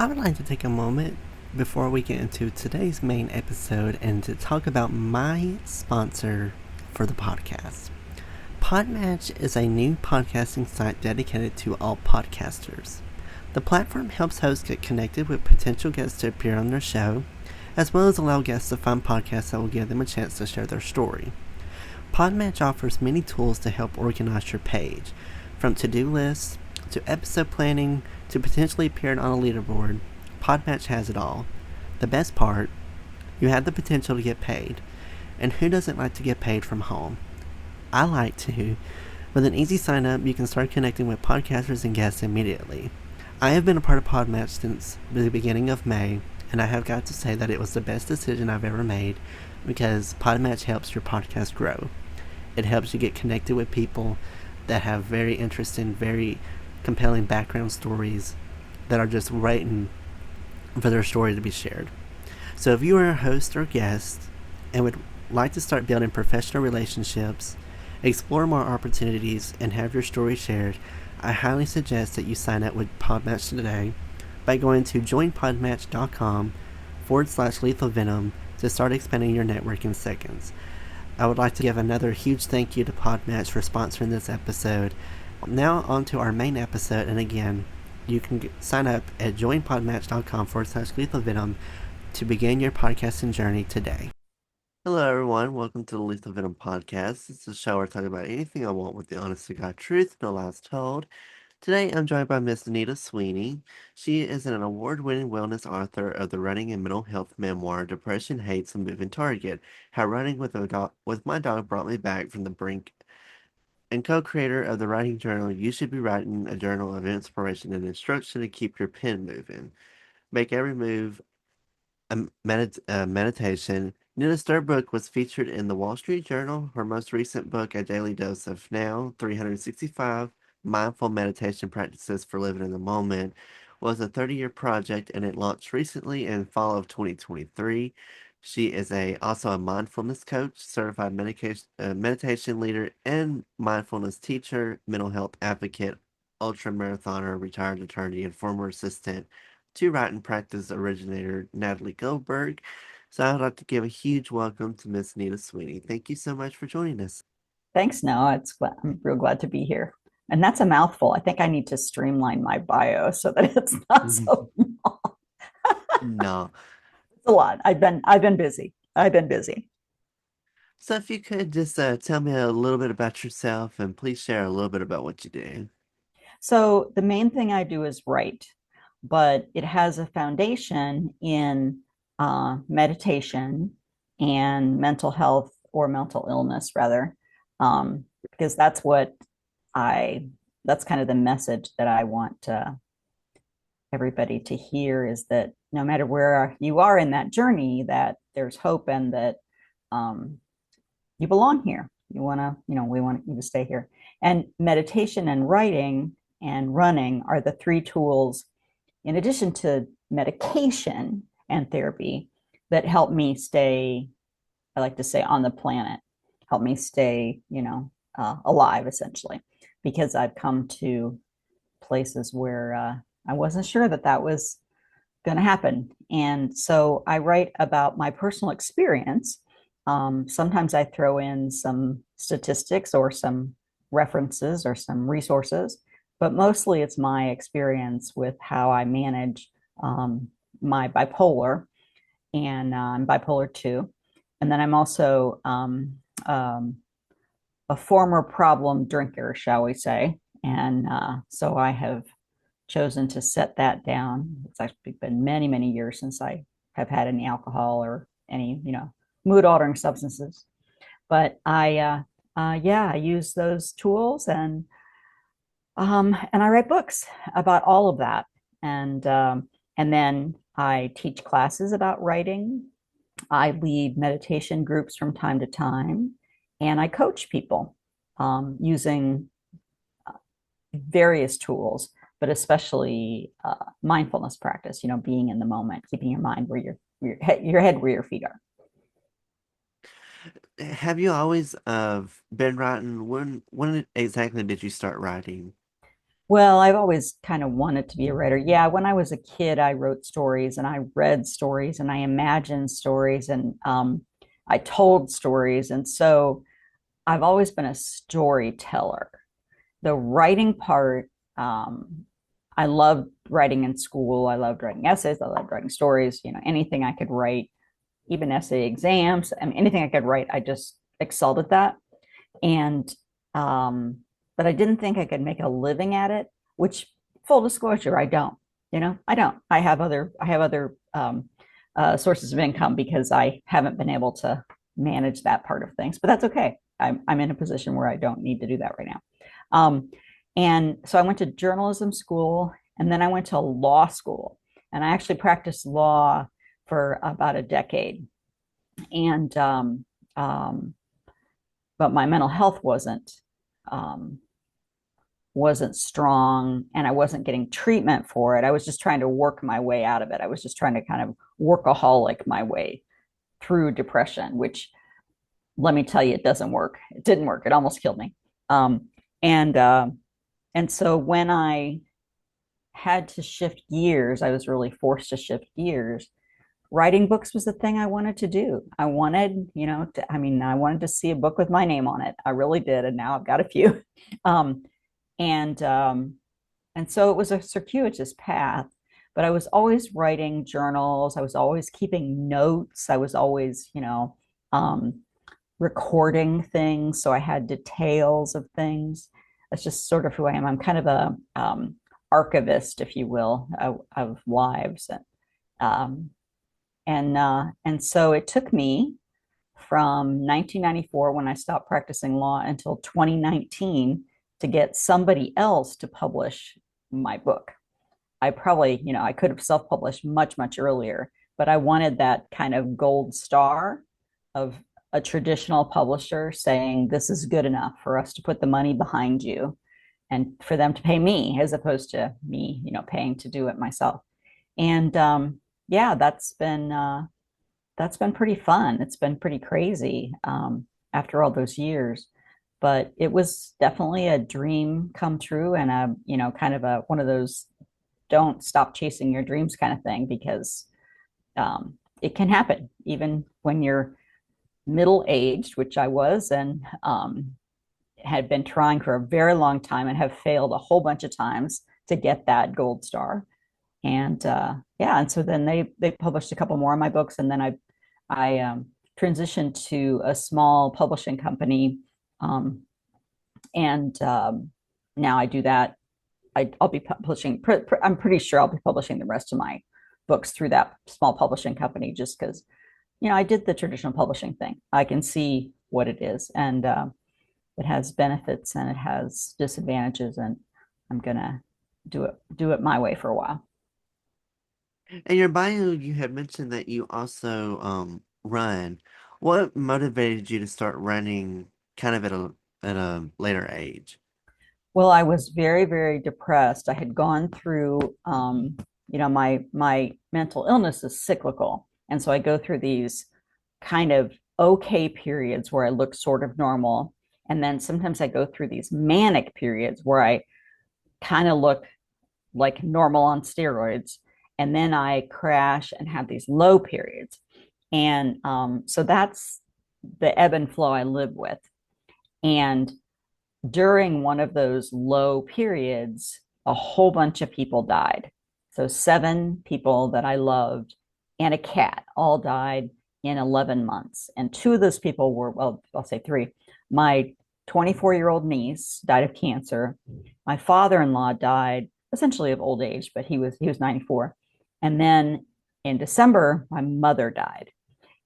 I would like to take a moment before we get into today's main episode and to talk about my sponsor for the podcast. Podmatch is a new podcasting site dedicated to all podcasters. The platform helps hosts get connected with potential guests to appear on their show, as well as allow guests to find podcasts that will give them a chance to share their story. Podmatch offers many tools to help organize your page, from to-do lists to episode planning to potentially appearing on a leaderboard. Podmatch has it all. The best part, you have the potential to get paid. And who doesn't like to get paid from home? I like to. With an easy sign up, you can start connecting with podcasters and guests immediately. I have been a part of Podmatch since the beginning of May, and I have got to say that it was the best decision I've ever made because Podmatch helps your podcast grow. It helps you get connected with people that have very interesting, very compelling background stories that are just waiting for their story to be shared. So if you are a host or guest and would like to start building professional relationships, explore more opportunities, and have your story shared, I highly suggest that you sign up with Podmatch today by going to joinpodmatch.com/lethal venom to start expanding your network in seconds. I would like to give another huge thank you to Podmatch for sponsoring this episode. Now on to our main episode, and again, you can sign up at joinpodmatch.com/lethal venom to begin your podcasting journey today. Hello everyone, welcome to the Lethal Venom Podcast. This is a show where I talk about anything I want with the honest to God truth, no lies told. Today I'm joined by Miss Nita Sweeney. She is an award-winning wellness author of the running and mental health memoir, Depression, Hates, and Moving Target, How Running with My Dog Brought Me Back from the Brink, and co-creator of the writing journal, You Should Be Writing, a journal of inspiration and instruction to keep your pen moving. Make every move a meditation. Nita's third book was featured in the Wall Street Journal. Her most recent book, A Daily Dose of Now 365 Mindful Meditation Practices for Living in the Moment, was a 30-year project and it launched recently in fall of 2023. She is also a mindfulness coach, certified meditation leader, and mindfulness teacher, mental health advocate, ultra marathoner, retired attorney, and former assistant to writing practice originator Natalie Goldberg. So I'd like to give a huge welcome to Miss Nita Sweeney. Thank you so much for joining us. Thanks, Noah. I'm real glad to be here. And that's a mouthful. I think I need to streamline my bio so that it's not so long. No. It's a lot. I've been busy. I've been busy. So if you could just tell me a little bit about yourself and please share a little bit about what you do. So the main thing I do is write, but it has a foundation in meditation and mental health or mental illness, rather, because I that's kind of the message that I want everybody to hear is that no matter where you are in that journey, that there's hope and that um, you belong here. You want to, we want you to stay here. And meditation and writing and running are the three tools, in addition to medication and therapy, that help me stay, I like to say, on the planet, help me stay, alive, essentially, because I've come to places where I wasn't sure that that was going to happen. And so I write about my personal experience. Sometimes I throw in some statistics or some references or some resources, but mostly it's my experience with how I manage my bipolar, and I'm bipolar 2. And then I'm also a former problem drinker, shall we say. And so I have chosen to set that down. It's actually been many, many years since I have had any alcohol or any, mood altering substances. But yeah, I use those tools and I write books about all of that. And then I teach classes about writing. I lead meditation groups from time to time, and I coach people using various tools, but especially mindfulness practice. Being in the moment, keeping your mind where your head where your feet are. Have you always been writing? When exactly did you start writing? Well, I've always kind of wanted to be a writer. Yeah, when I was a kid, I wrote stories and I read stories and I imagined stories and I told stories. And so I've always been a storyteller. The writing part, I loved writing in school. I loved writing essays. I loved writing stories, anything I could write, even essay exams. I mean, anything I could write, I just excelled at that. And um, but I didn't think I could make a living at it, which full disclosure, I don't. I don't. I have other sources of income because I haven't been able to manage that part of things. But that's okay. I'm in a position where I don't need to do that right now. Um, and so I went to journalism school and then I went to law school. And I actually practiced law for about a decade. And um, but my mental health um, wasn't strong and I wasn't getting treatment for it. I was just trying to work my way out of it. I was just trying to kind of workaholic my way through depression, which let me tell you, it doesn't work. It didn't work. It almost killed me. Um, and and so when I had to shift gears, I was really forced to shift gears. Writing books was the thing I wanted to do. I wanted, I wanted to see a book with my name on it. I really did, and now I've got a few. Um, and um, and so it was a circuitous path, but I was always writing journals. I was always keeping notes. I was always, recording things. So I had details of things. That's just sort of who I am. I'm kind of a archivist, if you will, of lives. Um, and so it took me from 1994 when I stopped practicing law until 2019 to get somebody else to publish my book. I probably, I could have self-published much, much earlier, but I wanted that kind of gold star of a traditional publisher saying, this is good enough for us to put the money behind you and for them to pay me as opposed to me, paying to do it myself. And yeah, that's been pretty fun. It's been pretty crazy after all those years, but it was definitely a dream come true and kind of a one of those don't stop chasing your dreams kind of thing because it can happen even when you're middle aged, which I was, and had been trying for a very long time and have failed a whole bunch of times to get that gold star. And yeah, and so then they published a couple more of my books, and then I transitioned to a small publishing company, and now I do that. I'll be publishing. I'm pretty sure I'll be publishing the rest of my books through that small publishing company, just because I did the traditional publishing thing. I can see what it is, and it has benefits and it has disadvantages, and I'm gonna do it my way for a while. In your bio, you had mentioned that you also run. What motivated you to start running kind of at a later age? Well, I was very, very depressed. I had gone through, my mental illness is cyclical, and so I go through these kind of okay periods where I look sort of normal, and then sometimes I go through these manic periods where I kind of look like normal on steroids, and then I crash and have these low periods, and so that's the ebb and flow I live with, and during one of those low periods, a whole bunch of people died. So, 7 people that I loved and a cat all died in 11 months. And 2 of those people were, well, I'll say 3. My 24-year-old niece died of cancer. My father-in-law died essentially of old age, but he was 94. And then in December, my mother died.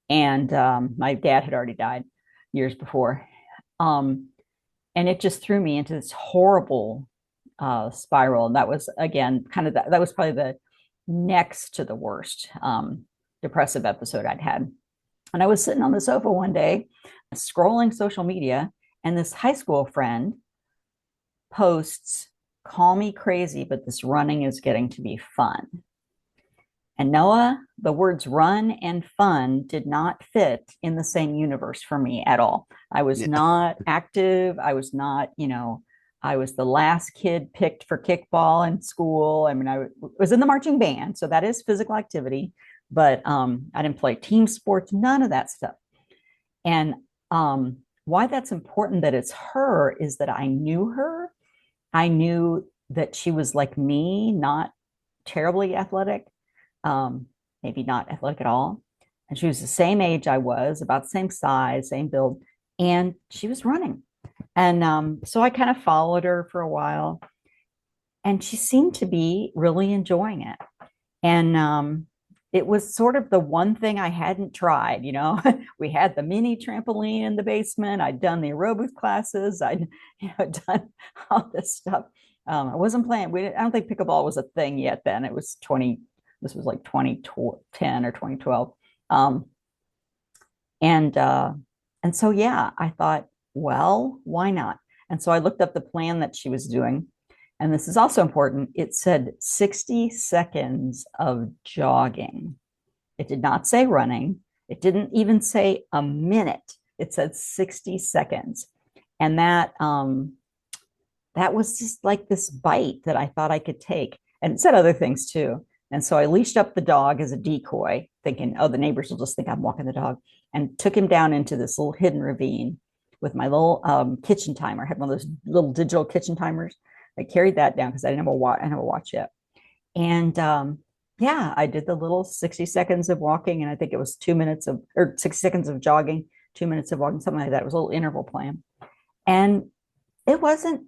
And my dad had already died years before. And it just threw me into this horrible spiral. And that was again kind of that was probably the next to the worst depressive episode I'd had. And I was sitting on the sofa one day, scrolling social media, and this high school friend posts, "Call me crazy, but this running is getting to be fun." And Noah, the words run and fun did not fit in the same universe for me at all. I was Yeah. not active. I was not, I was the last kid picked for kickball in school. I mean, I was in the marching band, so that is physical activity, but I didn't play team sports, none of that stuff. And why that's important that it's her is that I knew her. I knew that she was like me, not terribly athletic, um, maybe not athletic at all. And she was the same age I was, about the same size, same build, and she was running. And so I kind of followed her for a while, and she seemed to be really enjoying it. And it was sort of the one thing I hadn't tried. We had the mini trampoline in the basement. I'd done the aerobics classes. I'd done all this stuff. I wasn't playing. I don't think pickleball was a thing yet then. It was 20. This was like 2010 or 2012. Um, and and so yeah, I thought, well, why not? And so I looked up the plan that she was doing, and this is also important. It said 60 seconds of jogging. It did not say running. It didn't even say a minute. It said 60 seconds. And that was just like this bite that I thought I could take. And it said other things too. And so I leashed up the dog as a decoy, thinking, oh, the neighbors will just think I'm walking the dog, and took him down into this little hidden ravine with my little kitchen timer. I had one of those little digital kitchen timers. I carried that down because I didn't have a watch yet. And yeah, I did the little 60 seconds of walking, and I think it was 2 minutes or 60 seconds of jogging, 2 minutes of walking, something like that. It was a little interval plan. And it wasn't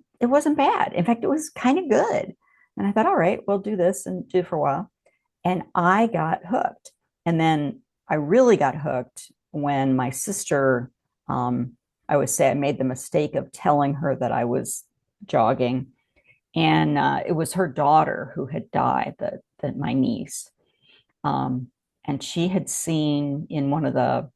bad. In fact, it was kind of good. And I thought, all right, we'll do this and do it for a while. And I got hooked. And then I really got hooked when my sister, I always say I made the mistake of telling her that I was jogging. And it was her daughter who had died, my niece. And she had seen in one of the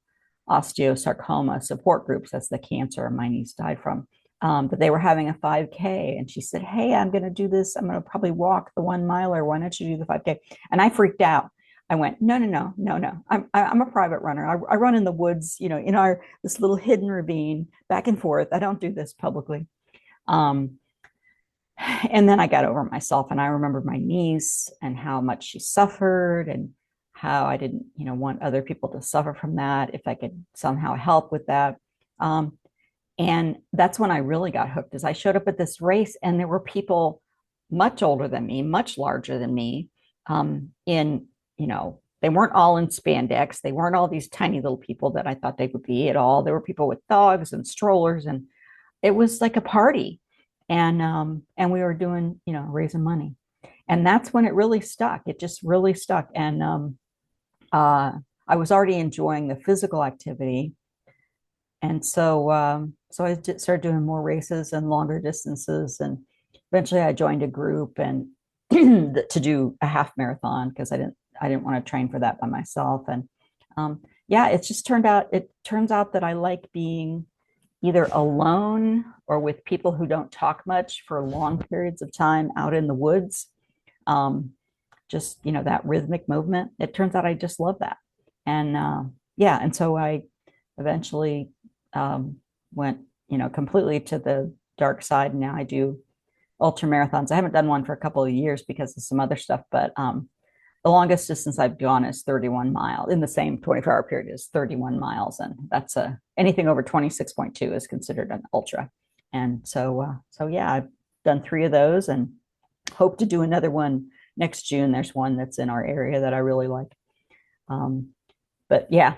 osteosarcoma support groups, that's the cancer my niece died from, that they were having a 5K. And she said, hey, I'm going to do this. I'm going to probably walk the 1 miler. Why don't you do the 5K? And I freaked out. I went, no, no, no, no, no. I'm a private runner. I run in the woods, in this little hidden ravine, back and forth. I don't do this publicly. And then I got over myself, and I remembered my niece and how much she suffered, and how I didn't, want other people to suffer from that, if I could somehow help with that. And that's when I really got hooked, as I showed up at this race, and there were people much older than me, much larger than me, they weren't all in spandex. They weren't all these tiny little people that I thought they would be at all. There were people with dogs and strollers, and it was like a party. And we were doing, raising money. And that's when it really stuck. It just really stuck. And I was already enjoying the physical activity. And so I started doing more races and longer distances. And eventually I joined a group and to do a half marathon, because I didn't want to train for that by myself. And yeah, it turns out that I like being either alone or with people who don't talk much for long periods of time out in the woods. Just, that rhythmic movement. It turns out I just love that. And yeah, and so I eventually went, completely to the dark side. And now I do ultra marathons. I haven't done one for a couple of years because of some other stuff, but the longest distance I've gone is 31 miles in the same 24-hour period is 31 miles. And that's anything over 26.2 is considered an ultra. And so yeah, I've done 3 of those and hope to do another one next June. There's one that's in our area that I really like. But yeah,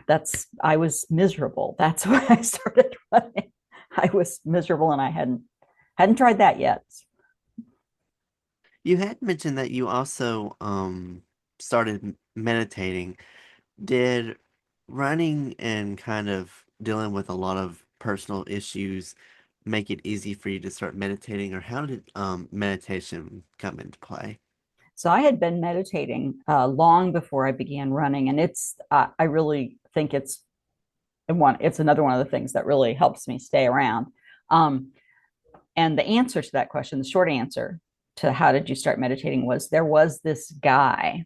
I was miserable. That's when I started running. I was miserable, and I hadn't tried that yet. You had mentioned that you also started meditating. Did running and kind of dealing with a lot of personal issues make it easy for you to start meditating, or how did meditation come into play? So I had been meditating long before I began running, and I really think it's another one of the things that really helps me stay around. And the answer to that question, the short answer to how did you start meditating, was there was this guy.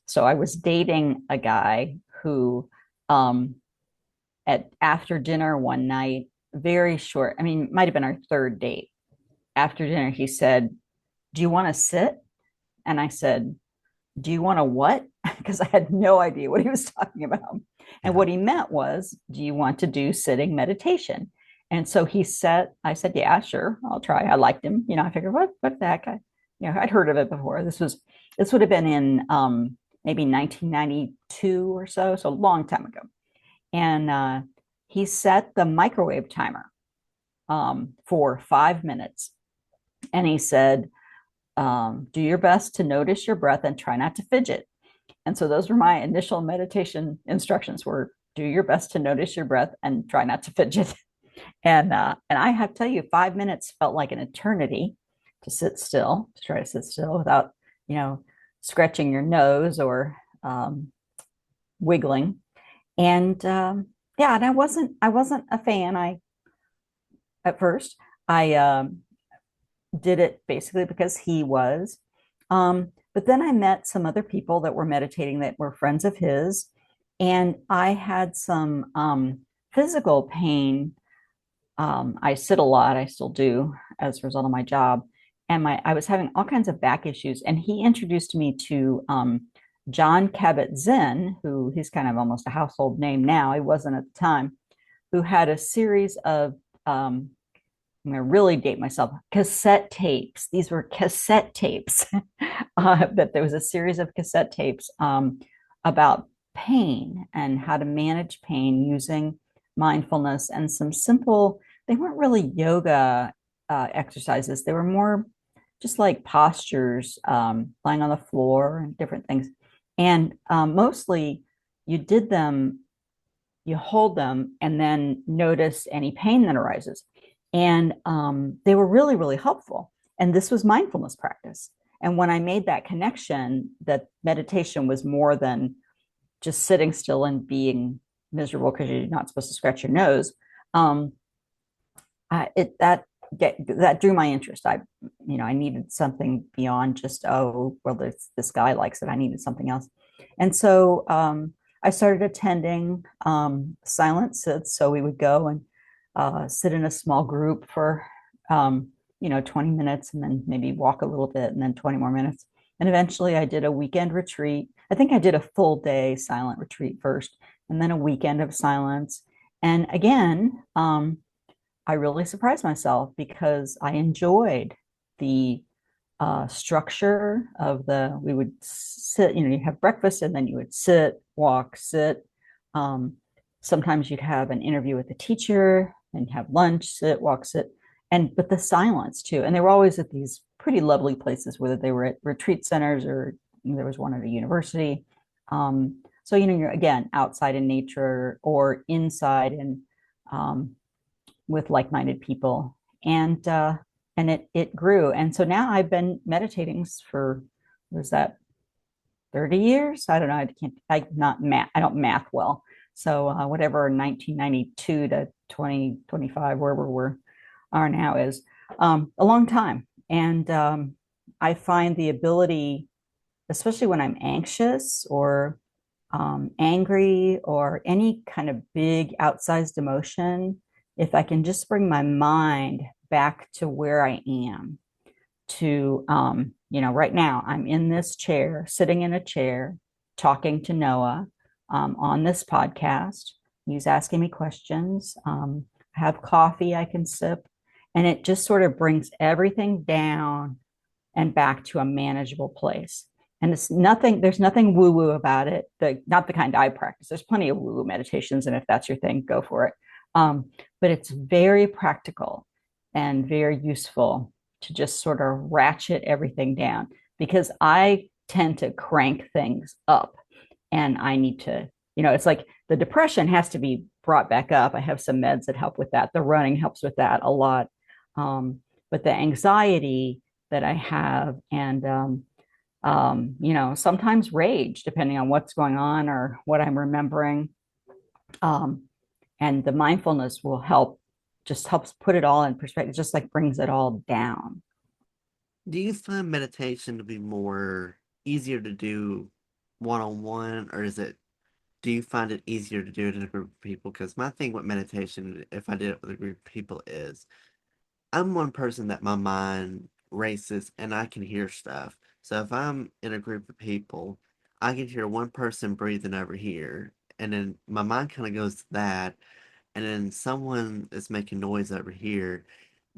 So I was dating a guy who, after dinner one night, very short, I mean, might have been our third date. after dinner, he said, "Do you want to sit?" And I said, "Do you want to what?" Because I had no idea what he was talking about. And Yeah. what he meant was, "Do you want to do sitting meditation?" And so I said, "Yeah, sure, I'll try." I liked him. I figured, what the heck? I'd heard of it before. This would have been in maybe 1992 or so a long time ago. And he set the microwave timer for 5 minutes. And he said, "Do your best to notice your breath and try not to fidget." And so those were my initial meditation instructions: were do your best to notice your breath and try not to fidget. And I have to tell you, 5 minutes felt like an eternity to try to sit still without, you know, scratching your nose or wiggling. And yeah, and I wasn't a fan. I At first I did it basically because he was. But then I met some other people that were meditating that were friends of his, and I had some physical pain. I sit a lot, I still do as a result of my job, and I was having all kinds of back issues. And he introduced me to John Kabat-Zinn, who he's kind of almost a household name now. He wasn't at the time. Who had a series of I'm going to really date myself, cassette tapes. These were cassette tapes. That there was a series of cassette tapes about pain and how to manage pain using mindfulness and some simple, they weren't really yoga exercises. They were more just like postures, lying on the floor and different things. And mostly you did them, you hold them, and then notice any pain that arises. And they were really, really helpful. And this was mindfulness practice. And when I made that connection, that meditation was more than just sitting still and being miserable because you're not supposed to scratch your nose, um, that drew my interest. I needed something beyond just, oh, well, this guy likes it. I needed something else. And so I started attending silent sits. So we would go and sit in a small group for 20 minutes, and then maybe walk a little bit, and then 20 more minutes. And eventually I did a weekend retreat. I think I did a full day silent retreat first, and then a weekend of silence. And again, I really surprised myself because I enjoyed the structure of we would sit, you have breakfast and then you would sit, walk, sit. Um, Sometimes you'd have an interview with the teacher and have lunch, sit, walk, sit, but the silence too. And they were always at these pretty lovely places, whether they were at retreat centers or there was one at a university. So, you're again outside in nature or inside and with like-minded people. And it grew. And so now I've been meditating for, was that 30 years? I don't know. I don't math well. So whatever 1992 to 2025, wherever are now is a long time. And I find the ability, especially when I'm anxious or angry or any kind of big outsized emotion, if I can just bring my mind back to where I am, to, right now I'm in this chair, sitting in a chair, talking to Noah on this podcast. He's asking me questions. I have coffee I can sip, and it just sort of brings everything down and back to a manageable place. And there's nothing woo woo about it. Not the kind I practice. There's plenty of woo woo meditations. And if that's your thing, go for it. But it's very practical and very useful to just sort of ratchet everything down, because I tend to crank things up, and I need to, it's like the depression has to be brought back up. I have some meds that help with that. The running helps with that a lot. But the anxiety that I have, and sometimes rage, depending on what's going on or what I'm remembering. And the mindfulness will just helps put it all in perspective, just like brings it all down. Do you find meditation to be more easier to do one-on-one, or do you find it easier to do it in a group of people? Because my thing with meditation, if I did it with a group of people, is I'm one person that my mind races and I can hear stuff. So if I'm in a group of people, I can hear one person breathing over here, and then my mind kind of goes to that, and then someone is making noise over here.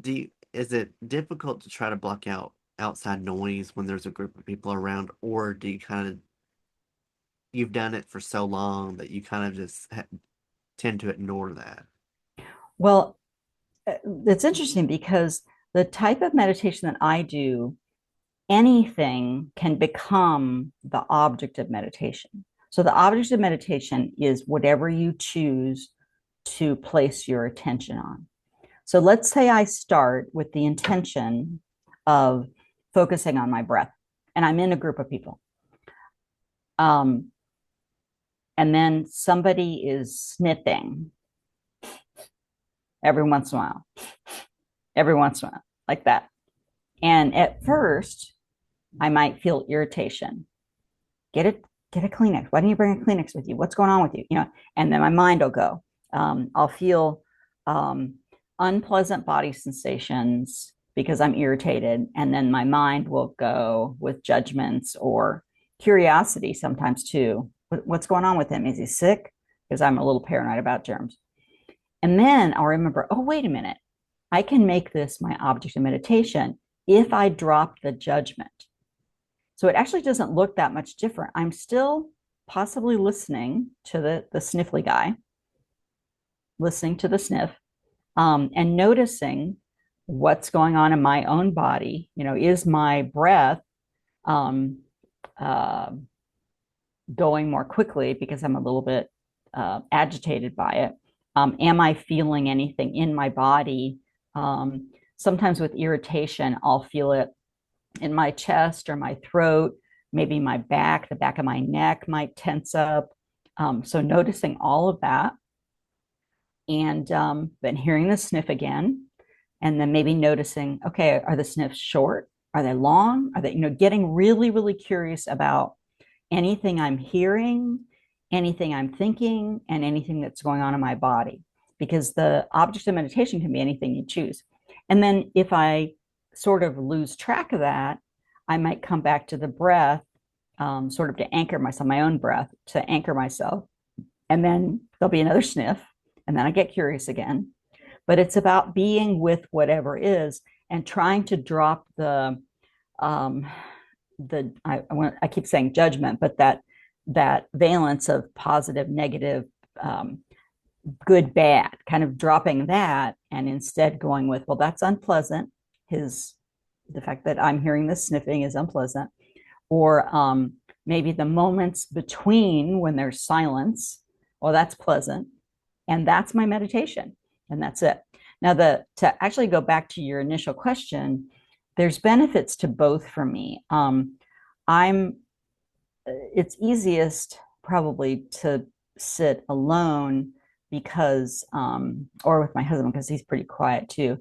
Is it difficult to try to block out outside noise when there's a group of people around, or do you kind of you've done it for so long that you kind of just tend to ignore that? Well, it's interesting because the type of meditation that I do, anything can become the object of meditation. So the object of meditation is whatever you choose to place your attention on. So let's say I start with the intention of focusing on my breath, and I'm in a group of people. Um, and then somebody is sniffing every once in a while, every once in a while, like that. And at first, I might feel irritation. Get a Kleenex. Why don't you bring a Kleenex with you? What's going on with you? And then my mind will go. I'll feel um, unpleasant body sensations because I'm irritated. And then my mind will go with judgments or curiosity sometimes too. What's going on with him? Is he sick? Because I'm a little paranoid about germs. And then I'll remember, oh, wait a minute. I can make this my object of meditation if I drop the judgment. So it actually doesn't look that much different. I'm still possibly listening to the sniffly guy, listening to the sniff, and noticing what's going on in my own body. Is my breath um, uh, going more quickly because I'm a little bit agitated by it? Am I feeling anything in my body? Sometimes with irritation, I'll feel it in my chest or my throat, maybe my back, the back of my neck might tense up. So noticing all of that, and then hearing the sniff again, and then maybe noticing, okay, are the sniffs short? Are they long? Are they, getting really, really curious about anything I'm hearing, anything I'm thinking, and anything that's going on in my body. Because the object of meditation can be anything you choose. And then if I sort of lose track of that, I might come back to the breath, sort of to anchor myself, my own breath, to anchor myself. And then there'll be another sniff, and then I get curious again. But it's about being with whatever is and trying to drop um, I keep saying judgment, but that valence of positive, negative, good, bad, kind of dropping that, and instead going with, well, that's unpleasant. The fact that I'm hearing this sniffing is unpleasant, or maybe the moments between when there's silence, well, that's pleasant, and that's my meditation, and that's it. Now, to actually go back to your initial question, there's benefits to both for me. It's easiest probably to sit alone because, or with my husband, because he's pretty quiet too,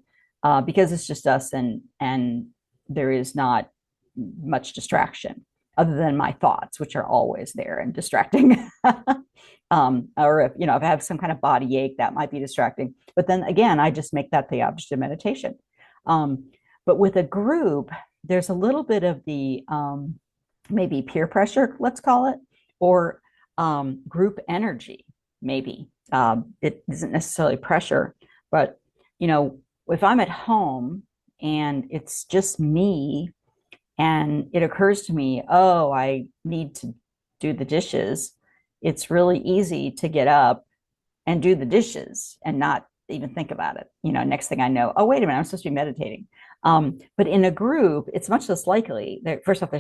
because it's just us, and there is not much distraction other than my thoughts, which are always there and distracting. Or if I have some kind of body ache, that might be distracting. But then again, I just make that the object of meditation. But with a group, there's a little bit of the maybe peer pressure, let's call it, or group energy, maybe. It isn't necessarily pressure, but if I'm at home and it's just me, and it occurs to me, oh, I need to do the dishes, it's really easy to get up and do the dishes and not even think about it. Next thing I know, oh, wait a minute, I'm supposed to be meditating. But in a group, it's much less likely. First off,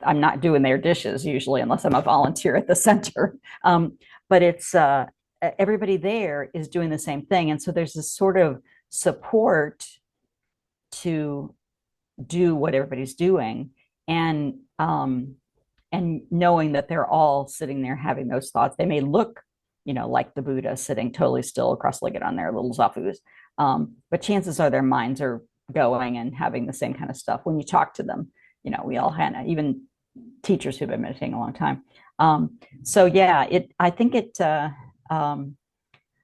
I'm not doing their dishes usually unless I'm a volunteer at the center. But it's everybody there is doing the same thing. And so there's this sort of support to do what everybody's doing, and knowing that they're all sitting there having those thoughts. They may look like the Buddha sitting totally still cross-legged on their little zafus, but chances are their minds are going and having the same kind of stuff when you talk to them. We all had, even teachers who've been meditating a long time. So yeah, I think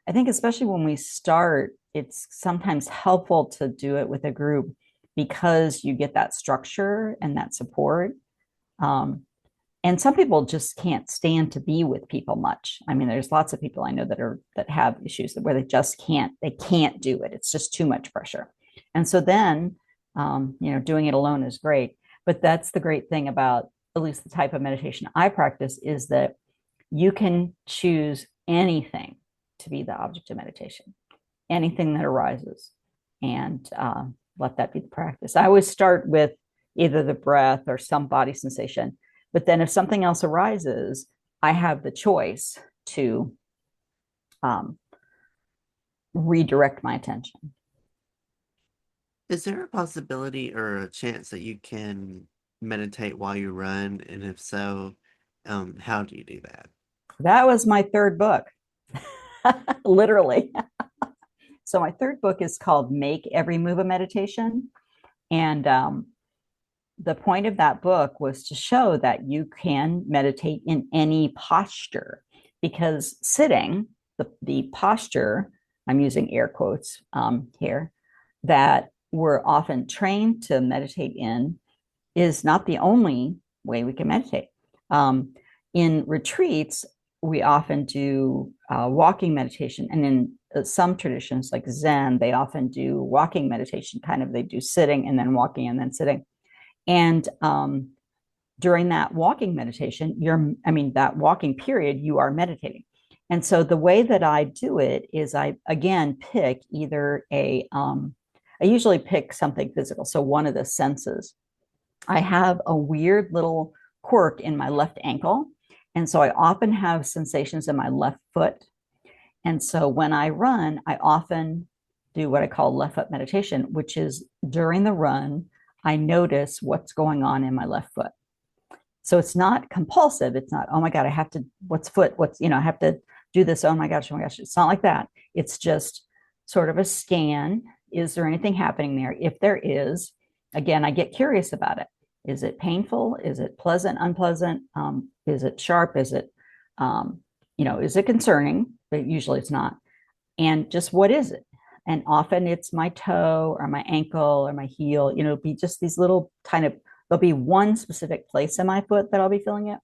I think especially when we start, it's sometimes helpful to do it with a group because you get that structure and that support. Um, and some people just can't stand to be with people much. I mean, there's lots of people I know that have issues where they can't do it. It's just too much pressure. And so then, doing it alone is great. But that's the great thing about at least the type of meditation I practice is that you can choose anything to be the object of meditation, anything that arises, and let that be the practice. I always start with either the breath or some body sensation. But then if something else arises, I have the choice to um, redirect my attention. Is there a possibility or a chance that you can meditate while you run? And if so, how do you do that? That was my third book, literally. So my third book is called Make Every Move a Meditation. And the point of that book was to show that you can meditate in any posture because sitting, the posture, I'm using air quotes here, that we're often trained to meditate in is not the only way we can meditate. In retreats, we often do walking meditation. And in some traditions like Zen, they often do walking meditation, kind of they do sitting and then walking and then sitting. And during that walking meditation, that walking period, you are meditating. And so the way that I do it is I, again, pick either I usually pick something physical. So one of the senses. I have a weird little quirk in my left ankle. And so I often have sensations in my left foot. And so when I run, I often do what I call left foot meditation, which is during the run, I notice what's going on in my left foot. So it's not compulsive. It's not, oh my God, I have to, what's foot? I have to do this. Oh my gosh, oh my gosh. It's not like that. It's just sort of a scan. Is there anything happening there? If there is, again, I get curious about it. Is it painful? Is it pleasant, unpleasant? Is it sharp? Is it, is it concerning? But usually it's not. And just what is it? And often it's my toe or my ankle or my heel. It'll be just these little there'll be one specific place in my foot that I'll be feeling it.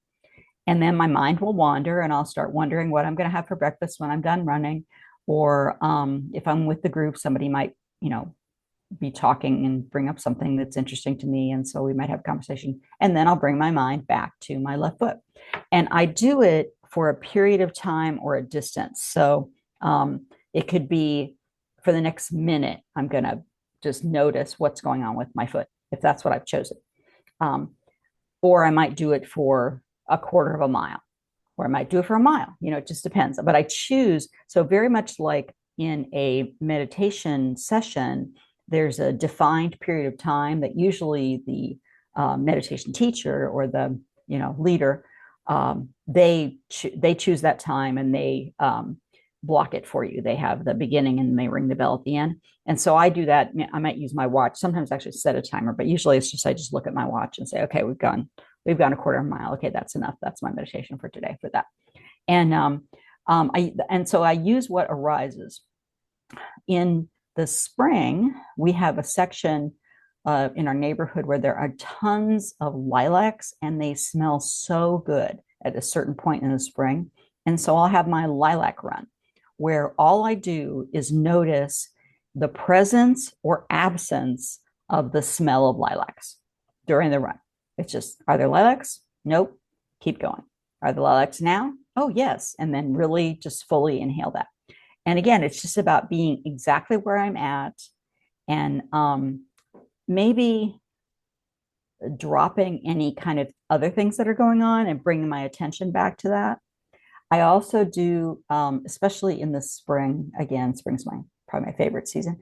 And then my mind will wander and I'll start wondering what I'm going to have for breakfast when I'm done running. Or if I'm with the group, somebody might, be talking and bring up something that's interesting to me. And so we might have a conversation. And then I'll bring my mind back to my left foot. And I do it for a period of time or a distance. So it could be for the next minute, I'm going to just notice what's going on with my foot, if that's what I've chosen. Or I might do it for a quarter of a mile, or I might do it for a mile. It just depends. But I choose. So very much like in a meditation session, there's a defined period of time that usually the meditation teacher or the leader they choose that time and they block it for you. They have the beginning and they ring the bell at the end. And so I do that. I might use my watch. Sometimes I actually set a timer, but usually it's just I just look at my watch and say, okay, we've gone a quarter of a mile. Okay, that's enough. That's my meditation for today for that. And so I use what arises. In the spring, we have a section in our neighborhood where there are tons of lilacs and they smell so good at a certain point in the spring. And so I'll have my lilac run where all I do is notice the presence or absence of the smell of lilacs during the run. It's just, are there lilacs? Nope. Keep going. Are there lilacs now? Oh, yes. And then really just fully inhale that. And again, it's just about being exactly where I'm at and maybe dropping any kind of other things that are going on and bringing my attention back to that. I also do, especially in the spring, again, spring's probably my favorite season,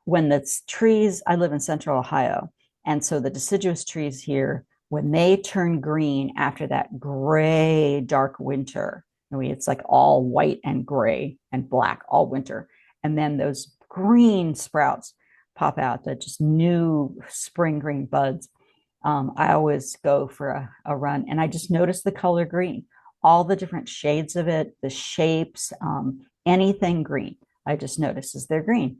when the trees, I live in central Ohio, and so the deciduous trees here, when they turn green after that gray, dark winter, it's like all white and gray and black all winter. And then those green sprouts pop out, that just new spring green buds. I always go for a run and I just notice the color green. all the different shades of it, the shapes, anything green. I just notice is they're green.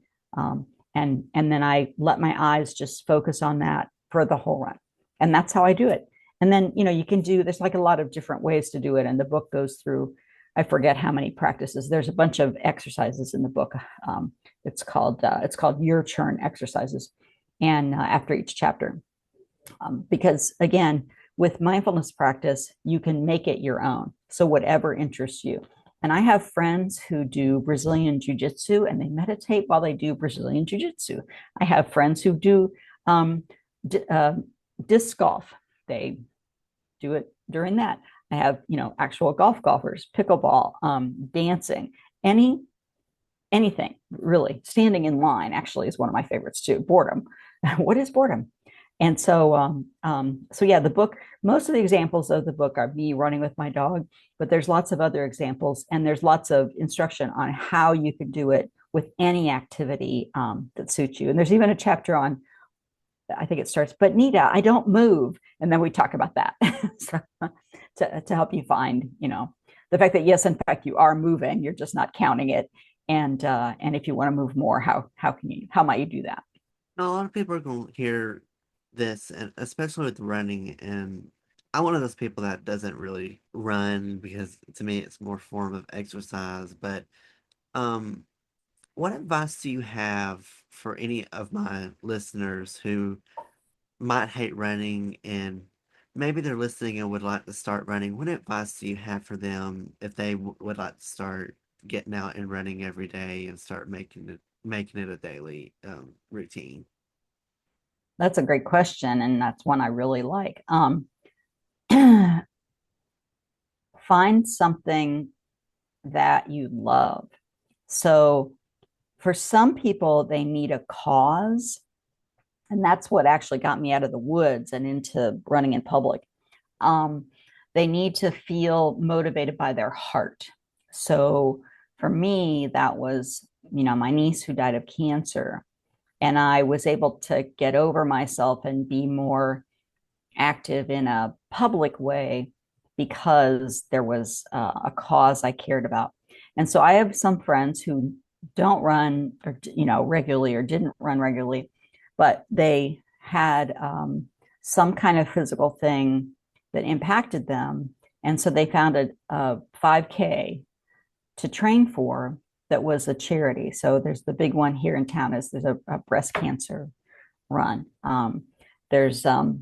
And then I let my eyes just focus on that for the whole run. And that's how I do it. And then, you can do, there's like a lot of different ways to do it. And the book goes through, I forget how many practices. There's a bunch of exercises in the book. It's called Your Churn exercises. And after each chapter, because again, with mindfulness practice, you can make it your own. So whatever interests you. And I have friends who do Brazilian Jiu-Jitsu and they meditate while they do Brazilian Jiu-Jitsu. I have friends who do disc golf. They do it during that. I have, actual golfers, pickleball, dancing, anything really. Standing in line actually is one of my favorites too. Boredom. What is boredom? And so, yeah, the book, most of the examples of the book are me running with my dog, but there's lots of other examples and there's lots of instruction on how you can do it with any activity that suits you. And there's even a chapter on, I think it starts, but Nita, I don't move. And then we talk about that so, to help you find, the fact that, yes, in fact, you are moving, you're just not counting it. And if you want to move more, how might you do that? A lot of people are going to hear this, and especially with running, and I'm one of those people that doesn't really run because to me it's more form of exercise. But um, what advice do you have for any of my listeners who might hate running and maybe they're listening and would like to start running? What advice do you have for them if they would like to start getting out and running every day and start making it a daily routine? That's a great question. And that's one I really like. Find something that you love. So for some people, they need a cause. And that's what actually got me out of the woods and into running in public. They need to feel motivated by their heart. So for me, that was, my niece who died of cancer. And I was able to get over myself and be more active in a public way because there was a cause I cared about. And so I have some friends who don't run or regularly or didn't run regularly, but they had some kind of physical thing that impacted them. And so they founded a 5K to train for that was a charity. So there's the big one here in town is there's a breast cancer run. There's a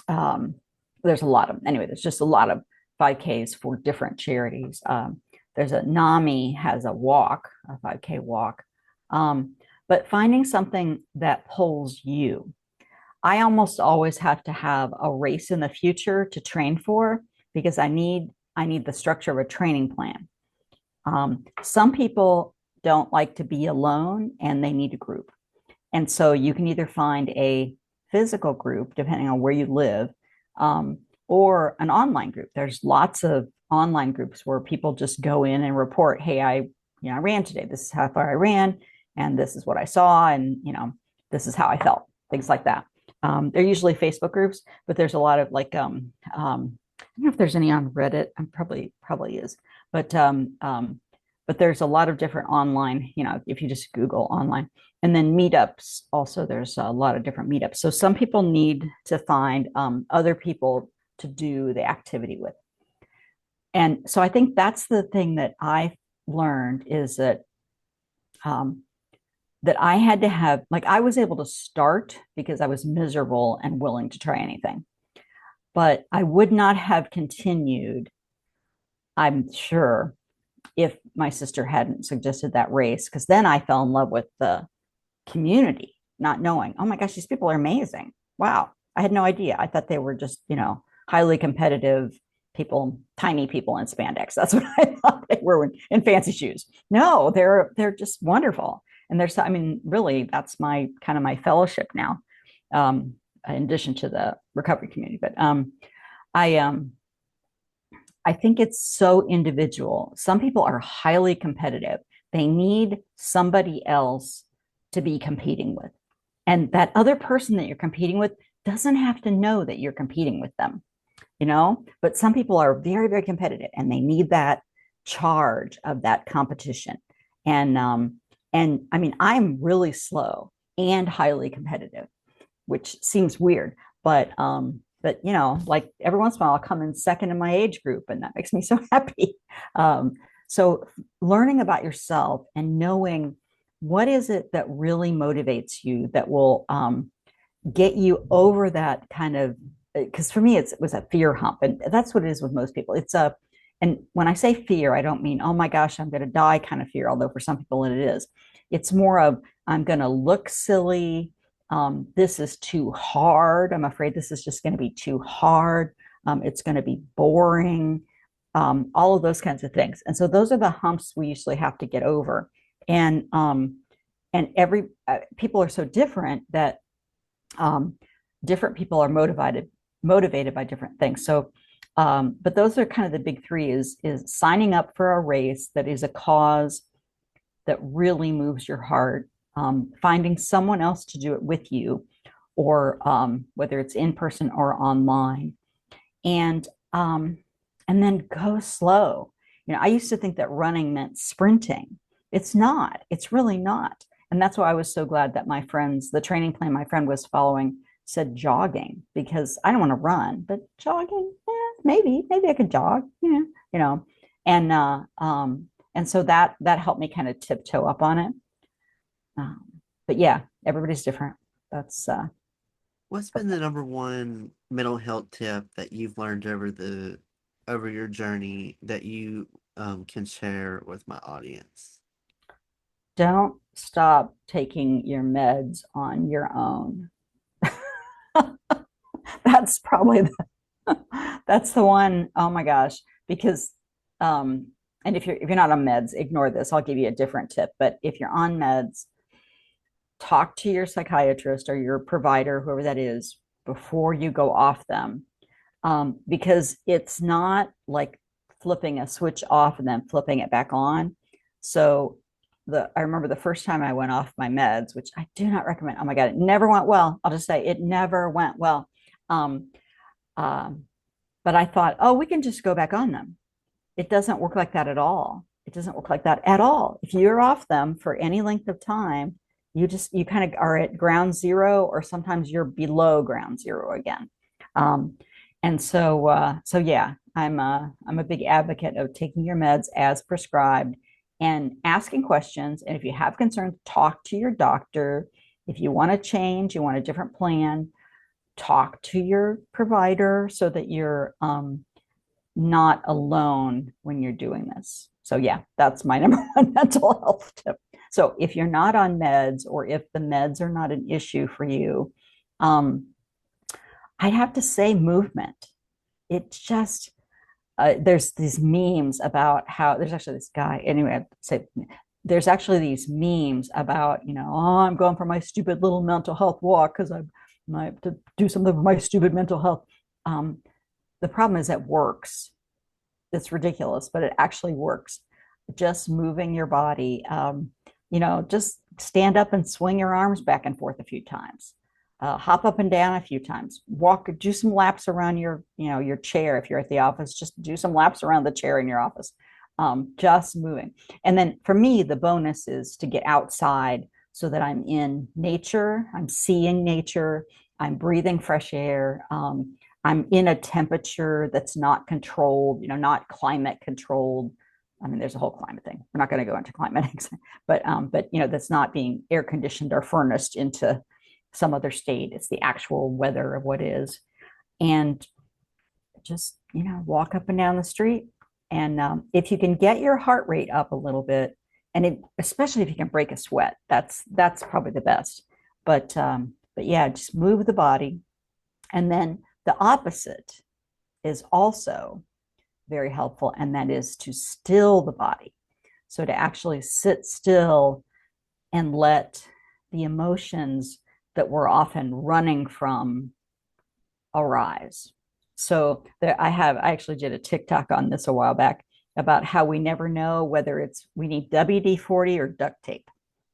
lot of, anyway, there's just a lot of 5Ks for different charities. There's a NAMI has a walk, a 5K walk. But finding something that pulls you. I almost always have to have a race in the future to train for because I need the structure of a training plan. Some people don't like to be alone and they need a group. And so you can either find a physical group, depending on where you live, or an online group. There's lots of online groups where people just go in and report, hey, I ran today. This is how far I ran, and this is what I saw, and this is how I felt. Things like that. They're usually Facebook groups, but there's a lot of like I don't know if there's any on Reddit. Probably is, but there's a lot of different online. If you just Google online, and then meetups. Also, there's a lot of different meetups. So some people need to find other people to do the activity with. And so I think that's the thing that I learned is that that I had to have, like, I was able to start because I was miserable and willing to try anything, but I would not have continued, I'm sure, if my sister hadn't suggested that race, because then I fell in love with the community, not knowing, oh my gosh, these people are amazing. Wow. I had no idea. I thought they were just, highly competitive people, tiny people in spandex. That's what I thought they were in fancy shoes. No, they're just wonderful. And really, that's my kind of my fellowship now, in addition to the recovery community. But I think it's so individual. Some people are highly competitive. They need somebody else to be competing with. And that other person that you're competing with doesn't have to know that you're competing with them. but some people are very, very competitive and they need that charge of that competition. And I mean, I'm really slow and highly competitive, which seems weird, but like every once in a while I'll come in second in my age group and that makes me so happy. So learning about yourself and knowing what is it that really motivates you, that will get you over that kind of, because for me it was a fear hump, and that's what it is with most people. And when I say fear, I don't mean, oh my gosh, I'm going to die kind of fear, although for some people it is. It's more of, I'm going to look silly. This is too hard. I'm afraid this is just going to be too hard. It's going to be boring. All of those kinds of things. And so those are the humps we usually have to get over. And every people are so different that different people are motivated by different things. So, but those are kind of the big three: is signing up for a race that is a cause that really moves your heart, finding someone else to do it with you, or whether it's in person or online, and then go slow. I used to think that running meant sprinting. It's not. It's really not. And that's why I was so glad that the training plan my friend was following said jogging, because I don't want to run, but jogging, maybe I could jog, and so that helped me kind of tiptoe up on it. But yeah, everybody's different. That's What's been the number one mental health tip that you've learned over your journey that you can share with my audience? Don't stop taking your meds on your own. That's probably that's the one. Oh my gosh, because and if you're not on meds, ignore this. I'll give you a different tip. But if you're on meds, talk to your psychiatrist or your provider, whoever that is, before you go off them, because it's not like flipping a switch off and then flipping it back on. So I remember the first time I went off my meds, which I do not recommend. Oh my God, it never went well. I'll just say it never went well. Um, but I thought, oh, we can just go back on them. It doesn't work like that at all. It doesn't work like that at all. If you're off them for any length of time, you kind of are at ground zero, or sometimes you're below ground zero again. And so yeah, I'm a big advocate of taking your meds as prescribed and asking questions. And if you have concerns, talk to your doctor. If you want to change, you want a different plan, talk to your provider so that you're not alone when you're doing this. So yeah, that's my number one mental health tip. So if you're not on meds, or if the meds are not an issue for you, I'd have to say movement. It just, there's these memes about how there's actually this guy, anyway, I'd say there's actually these memes about, oh, I'm going for my stupid little mental health walk because I might have to do something for my stupid mental health. The problem is it works. It's ridiculous, but it actually works. Just moving your body, just stand up and swing your arms back and forth a few times. Hop up and down a few times. Walk, do some laps around your chair. If you're at the office, just do some laps around the chair in your office. Just moving. And then for me, the bonus is to get outside so that I'm in nature. I'm seeing nature. I'm breathing fresh air. I'm in a temperature that's not controlled, not climate controlled. I mean, there's a whole climate thing. We're not going to go into climate, but that's not being air conditioned or furnaced into some other state. It's the actual weather of what is. And just, walk up and down the street. And if you can get your heart rate up a little bit, and especially if you can break a sweat, that's probably the best. But yeah, just move the body. And then the opposite is also very helpful, and that is to still the body. So to actually sit still and let the emotions that we're often running from arise. So I actually did a TikTok on this a while back about how we never know whether we need WD-40 or duct tape.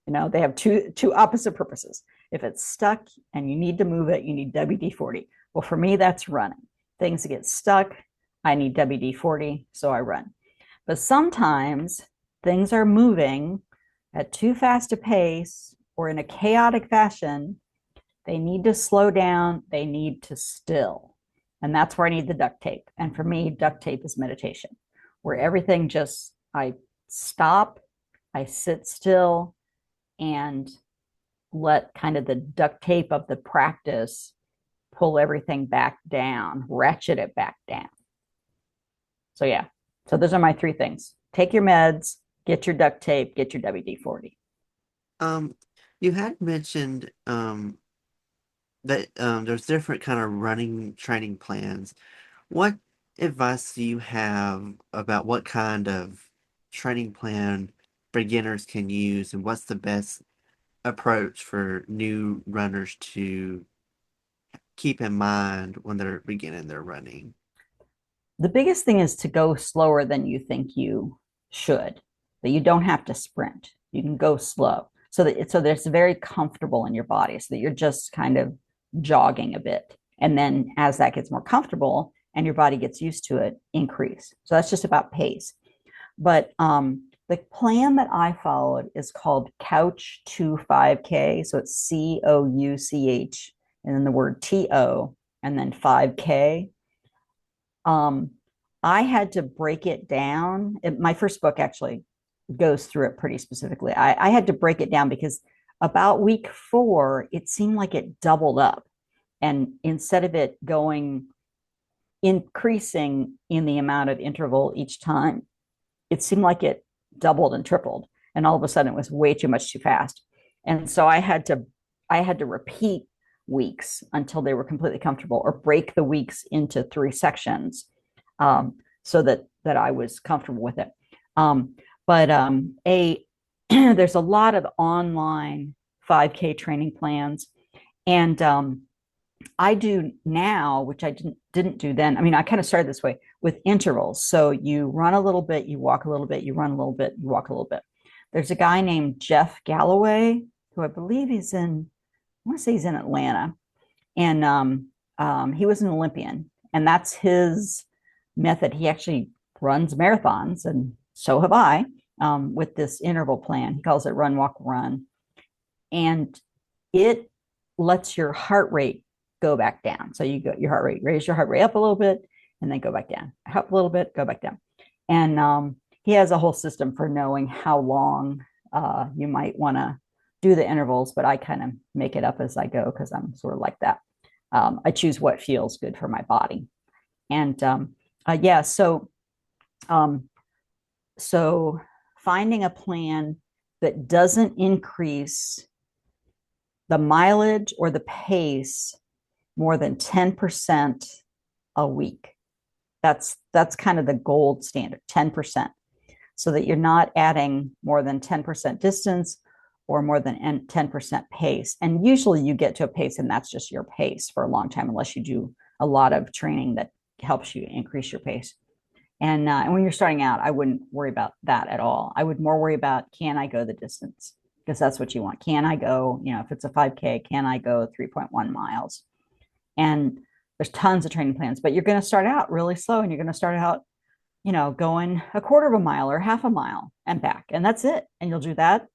They have two opposite purposes. If it's stuck and you need to move it, you need WD-40. Well, for me, that's running. things get stuck. I need WD-40, so I run. But sometimes things are moving at too fast a pace or in a chaotic fashion. They need to slow down. They need to still. And that's where I need the duct tape. And for me, duct tape is meditation, where everything just, I stop, I sit still, and let kind of the duct tape of the practice pull everything back down, ratchet it back down. So, yeah. So, those are my three things: take your meds, get your duct tape, get your WD-40. Um, you had mentioned that there's different kind of running training plans. What advice do you have about what kind of training plan beginners can use, and what's the best approach for new runners to keep in mind when they're beginning their running? The biggest thing is to go slower than you think you should, that you don't have to sprint. You can go slow so that it's very comfortable in your body, so that you're just kind of jogging a bit. And then as that gets more comfortable and your body gets used to it, increase. So that's just about pace. But the plan that I followed is called Couch to 5K. So it's COUCH and then the word TO and then 5K. um, I had to break it down. My first book actually goes through it pretty specifically. I had to break it down because about week 4, it seemed like it doubled up. And instead of it increasing in the amount of interval each time, it seemed like it doubled and tripled. And all of a sudden it was way too much too fast. And so I had to repeat weeks until they were completely comfortable, or break the weeks into 3 sections, so that I was comfortable with it. But there's a lot of online 5K training plans, and I do now, which I didn't do then. I mean, I kind of started this way with intervals. So you run a little bit, you walk a little bit, you run a little bit, you walk a little bit. There's a guy named Jeff Galloway, who I believe I want to say he's in Atlanta. And he was an Olympian, and that's his method. He actually runs marathons, and so have I, with this interval plan. He calls it run, walk, run. And it lets your heart rate go back down. So you go your heart rate, raise your heart rate up a little bit, and then go back down. Up a little bit, go back down. And he has a whole system for knowing how long you might want to do the intervals, but I kind of make it up as I go because I'm sort of like that. I choose what feels good for my body. And yeah, um, so finding a plan that doesn't increase the mileage or the pace more than 10% a week. That's kind of the gold standard, 10%, so that you're not adding more than 10% distance or more than 10% pace. And usually you get to a pace and that's just your pace for a long time, unless you do a lot of training that helps you increase your pace. And when you're starting out, I wouldn't worry about that at all. I would more worry about, can I go the distance? Because that's what you want. Can I go, if it's a 5K, can I go 3.1 miles? And there's tons of training plans, but you're going to start out really slow, and you're going to start out, going a quarter of a mile or half a mile and back. And that's it. And you'll do that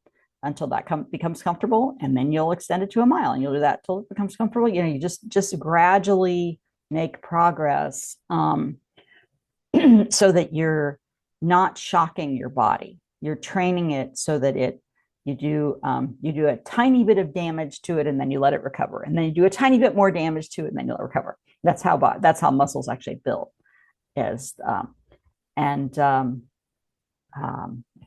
until that becomes comfortable. And then you'll extend it to a mile, and you'll do that till it becomes comfortable. You just gradually make progress, so that you're not shocking your body. You're training it so that you do a tiny bit of damage to it, and then you let it recover, and then you do a tiny bit more damage to it, and then you let it recover. That's how muscles actually build. And I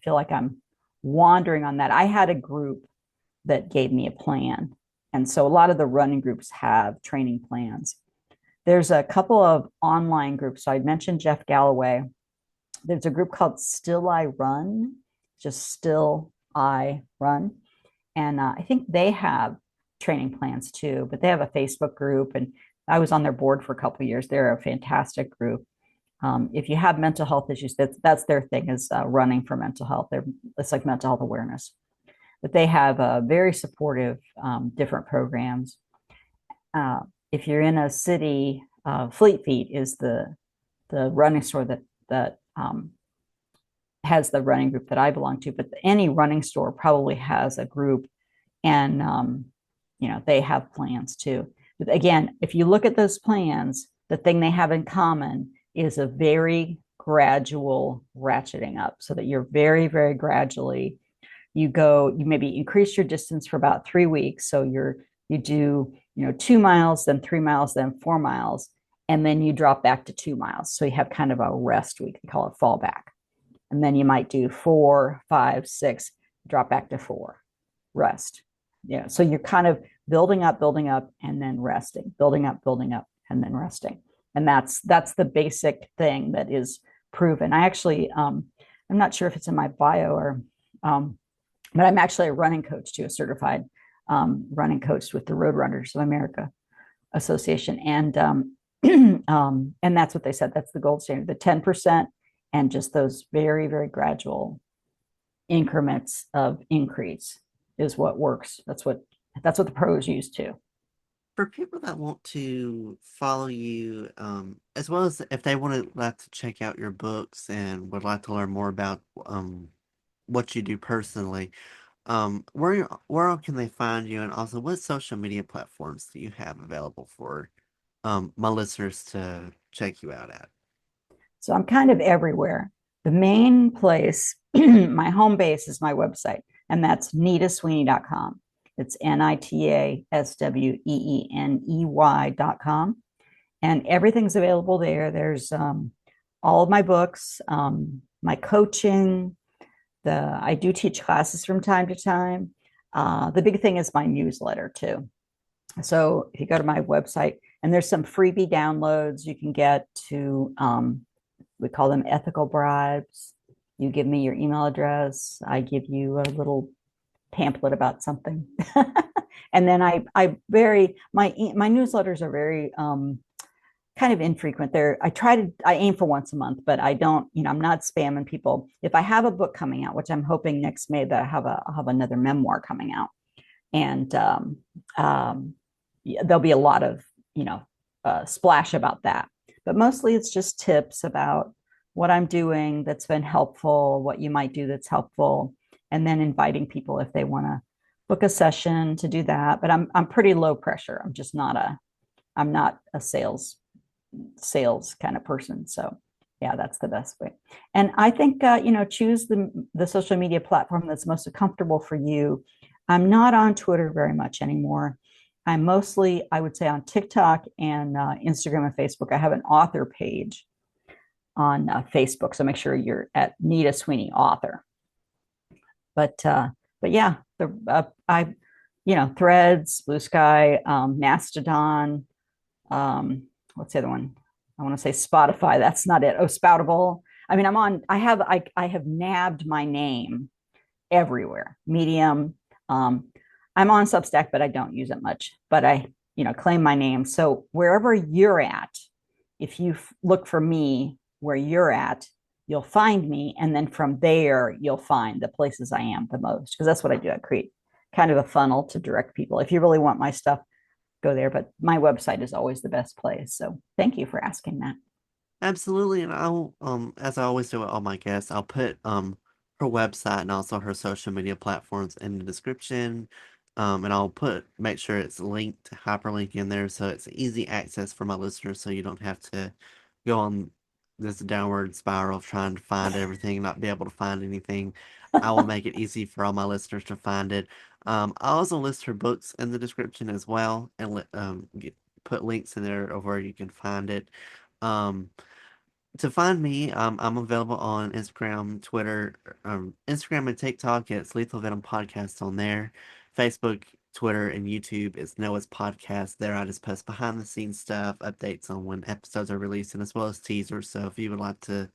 feel like I'm wandering on that. I had a group that gave me a plan, and so a lot of the running groups have training plans. There's a couple of online groups. So I mentioned Jeff Galloway. There's a group called Still I Run, just Still I Run. And I think they have training plans too, but they have a Facebook group, and I was on their board for a couple of years. They're a fantastic group. If you have mental health issues, that's their thing, is running for mental health. It's like mental health awareness. But they have very supportive different programs. If you're in a city, Fleet Feet is the running store that has the running group that I belong to, but any running store probably has a group, and they have plans too. But again, if you look at those plans, the thing they have in common is a very gradual ratcheting up, so that you're very, very gradually, you maybe increase your distance for about 3 weeks. So you do 2 miles, then 3 miles, then 4 miles, and then you drop back to 2 miles. So you have kind of a rest week. We call it fallback. And then you might do 4, 5, 6, drop back to 4, rest. Yeah. So you're kind of building up, and then resting, building up, and then resting. And that's the basic thing that is proven. I actually, I'm not sure if it's in my bio but I'm actually a running coach too, a certified running coach with the Road Runners of America Association. And that's what they said. That's the gold standard, the 10%, and just those very, very gradual increments of increase is what works. That's what the pros use too. For people that want to follow you, as well as if they like to check out your books and would like to learn more about what you do personally, where can they find you, and also what social media platforms do you have available for my listeners to check you out at? So I'm kind of everywhere. The main place, my home base, is my website, and that's nitasweeney.com. It's NITASWEENEY.com. And everything's available there. There's all of my books, my coaching. I do teach classes from time to time. The big thing is my newsletter too. So if you go to my website, and there's some freebie downloads you can get to, we call them ethical bribes. You give me your email address, I give you a little pamphlet about something. And then my newsletters are very kind of infrequent. I aim for once a month, but I don't, I'm not spamming people. If I have a book coming out, which I'm hoping next May, that I'll have another memoir coming out, and there'll be a lot of splash about that. But mostly it's just tips about what I'm doing that's been helpful, what you might do that's helpful, and then inviting people if they want to book a session to do that. But I'm pretty low pressure. I'm not a sales kind of person. So yeah, that's the best way. And I think choose the social media platform that's most comfortable for you. I'm not on Twitter very much anymore. I'm mostly, I would say, on TikTok and Instagram and Facebook. I have an author page on Facebook, so make sure you're at Nita Sweeney author. But yeah, Threads, Blue Sky, Mastodon. What's the other one? I want to say Spotify. That's not it. Oh, Spoutable. I mean, I have nabbed my name everywhere. Medium. I'm on Substack, but I don't use it much. But I, claim my name. So wherever you're at, if you look for me where you're at, you'll find me. And then from there, you'll find the places I am the most. Because that's what I do. I create kind of a funnel to direct people. If you really want my stuff, go there. But my website is always the best place. So thank you for asking that. Absolutely, and I'll as I always do with all my guests, I'll put her website and also her social media platforms in the description. And I'll make sure it's linked, hyperlink in there so it's easy access for my listeners so you don't have to go on this downward spiral of trying to find everything, not be able to find anything. I will make it easy for all my listeners to find it. I'll also list her books in the description as well, and put links in there of where you can find it. Um, to find me, I'm available on Instagram, Twitter, Instagram and TikTok. It's Lethal Venom Podcast on there. Facebook, Twitter, and YouTube is Noah's Podcast. There I just post behind the scenes stuff, updates on when episodes are releasing, as well as teasers. So if you would like to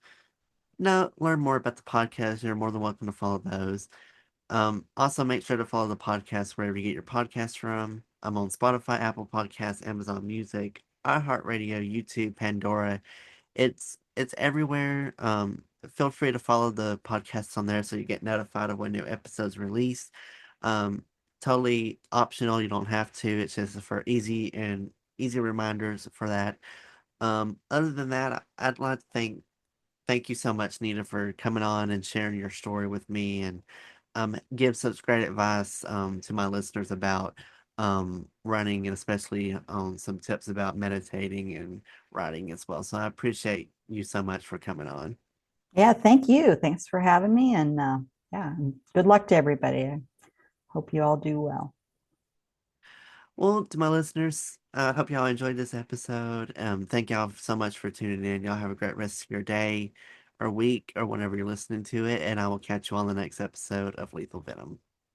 learn more about the podcast, you're more than welcome to follow those. Also make sure to follow the podcast wherever you get your podcasts from. I'm on Spotify, Apple Podcasts, Amazon Music, iHeartRadio, YouTube, Pandora. It's everywhere. Feel free to follow the podcasts on there so you get notified of when new episodes release. Um, Totally optional. You don't have to. It's just for easy reminders for that. Other than that, I'd like to thank you so much, Nita, for coming on and sharing your story with me and give such great advice to my listeners about running and especially some tips about meditating and writing as well. So I appreciate you so much for coming on. Yeah, thank you. Thanks for having me. And yeah, good luck to everybody. I hope you all do well. Well, to my listeners, I hope y'all enjoyed this episode. Thank y'all so much for tuning in. Y'all have a great rest of your day or week or whenever you're listening to it, and I will catch you on the next episode of Lethal Venom.